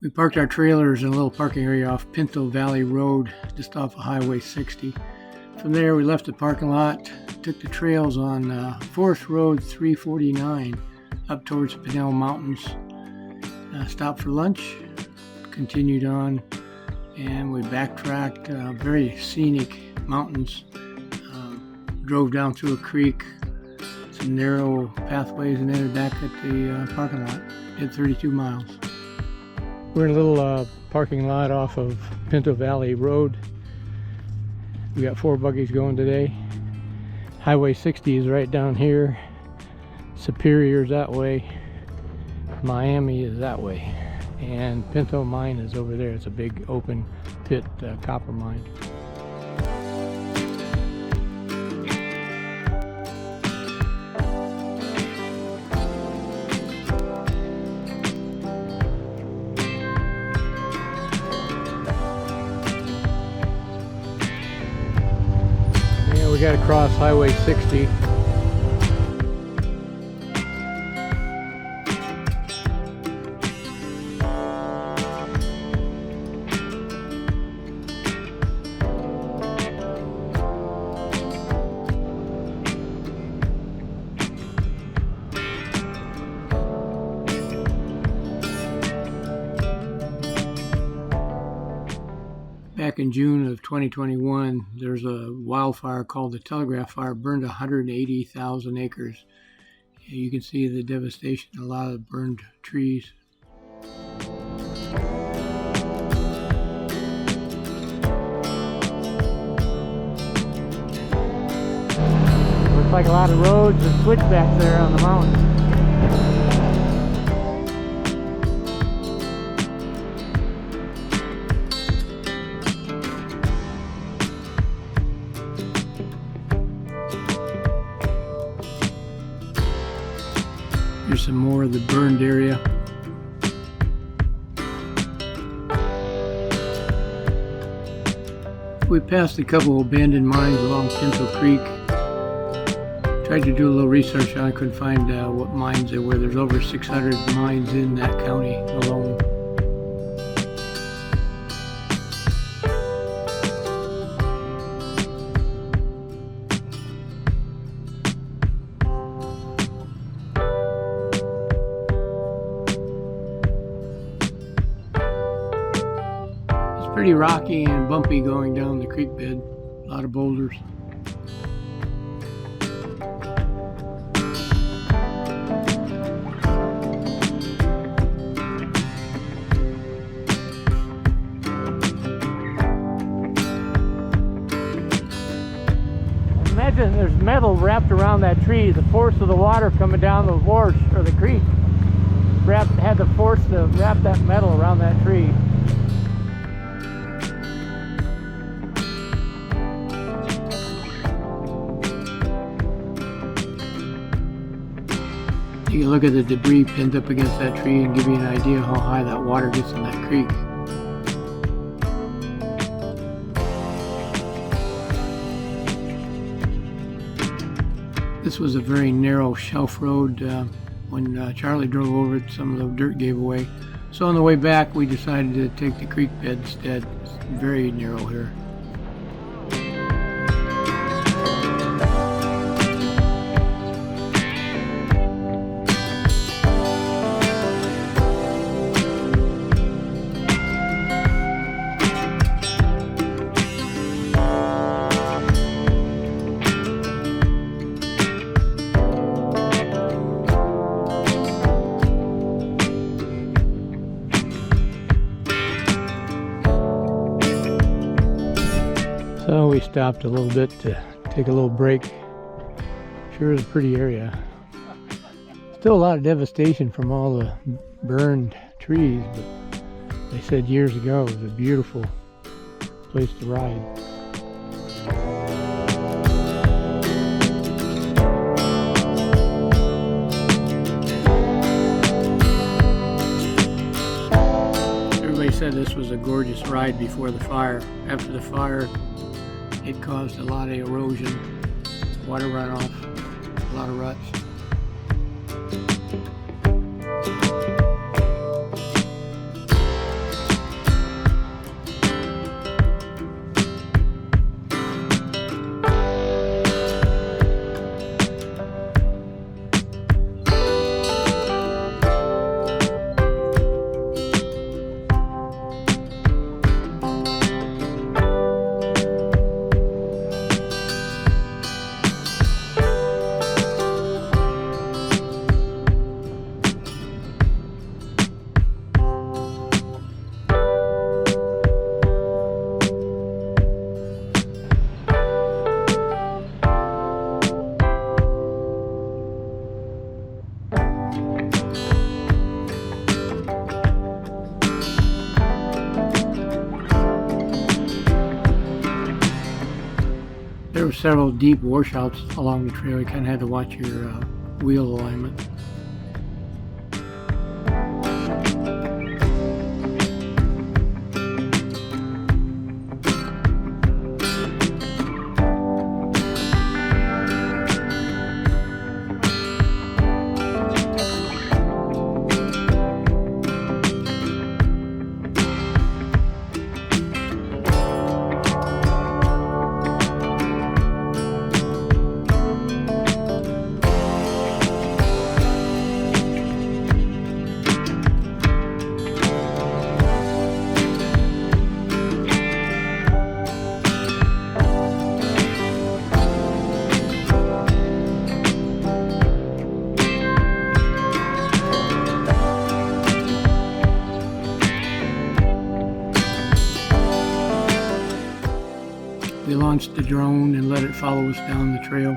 We parked our trailers in a little parking area off Pinto Valley Road, just off of Highway 60. From there, we left the parking lot, took the trails on Forest Road 349 up towards the Pinal Mountains. Stopped for lunch, continued on, and we backtracked very scenic mountains. Drove down through a creek, some narrow pathways, and ended back at the parking lot. Did 32 miles. We're in a little parking lot off of Pinto Valley Road. We got 4 buggies going today. Highway 60 is right down here. Superior's that way. Miami is that way. And Pinto Mine is over there. It's a big open pit copper mine. We got to cross Highway 60. Back in June of 2021, there's a wildfire called the Telegraph Fire, burned 180,000 acres. You can see the devastation, a lot of burned trees. Looks like a lot of roads and switchbacks there on the mountain. Here's some more of the burned area. We passed a couple of abandoned mines along Pinto Creek. Tried to do a little research on it, couldn't find what mines they were. There's over 600 mines in that county alone. Pretty rocky and bumpy going down the creek bed. A lot of boulders. Imagine there's metal wrapped around that tree. The force of the water coming down the wash or the creek had the force to wrap that metal around that tree. You can look at the debris pinned up against that tree and give you an idea how high that water gets in that creek. This was a very narrow shelf road. When Charlie drove over it, some of the dirt gave away. So on the way back, we decided to take the creek bed instead. It's very narrow here. So we stopped a little bit to take a little break. Sure is a pretty area. Still a lot of devastation from all the burned trees, but they said years ago it was a beautiful place to ride. Everybody said this was a gorgeous ride before the fire. After the fire, it caused a lot of erosion, water runoff, a lot of ruts. were several deep washouts along the trail. You kind of had to watch your wheel alignment. We launched the drone and let it follow us down the trail.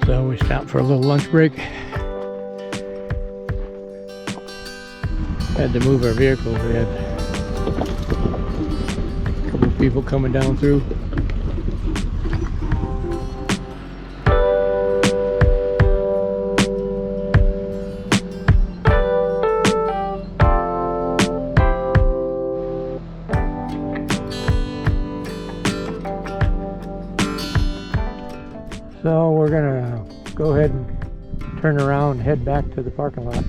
So we stopped for a little lunch break. Had to move our vehicles. We had a couple of people coming down through. So we're gonna go ahead and turn around and head back to the parking lot.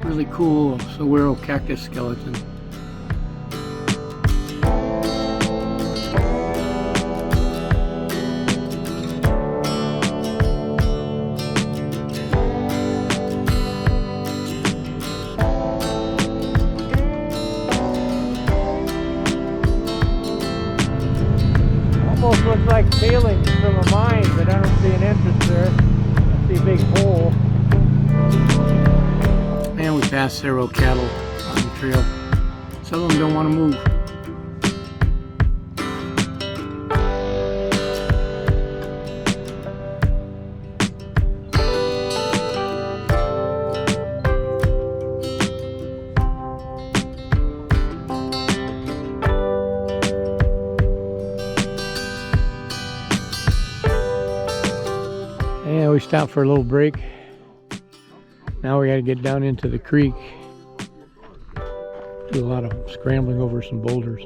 Really cool saguaro cactus skeleton. Almost looks like tailings from a mine, but I don't see an entrance there. I see a big hole. And we passed several cattle on the trail. Some of them don't want to move. Yeah, we stopped for a little break. Now we got to get down into the creek. Do a lot of scrambling over some boulders.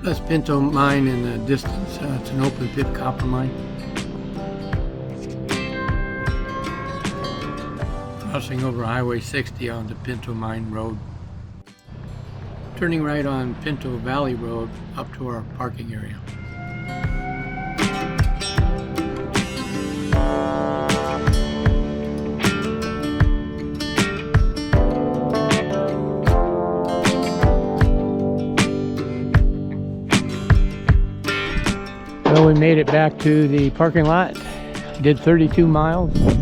That's Pinto mine in the distance. It's an open pit copper mine. Crossing over Highway 60 onto Pinto Mine Road. Turning right on Pinto Valley Road up to our parking area. Well, we made it back to the parking lot. Did 32 miles.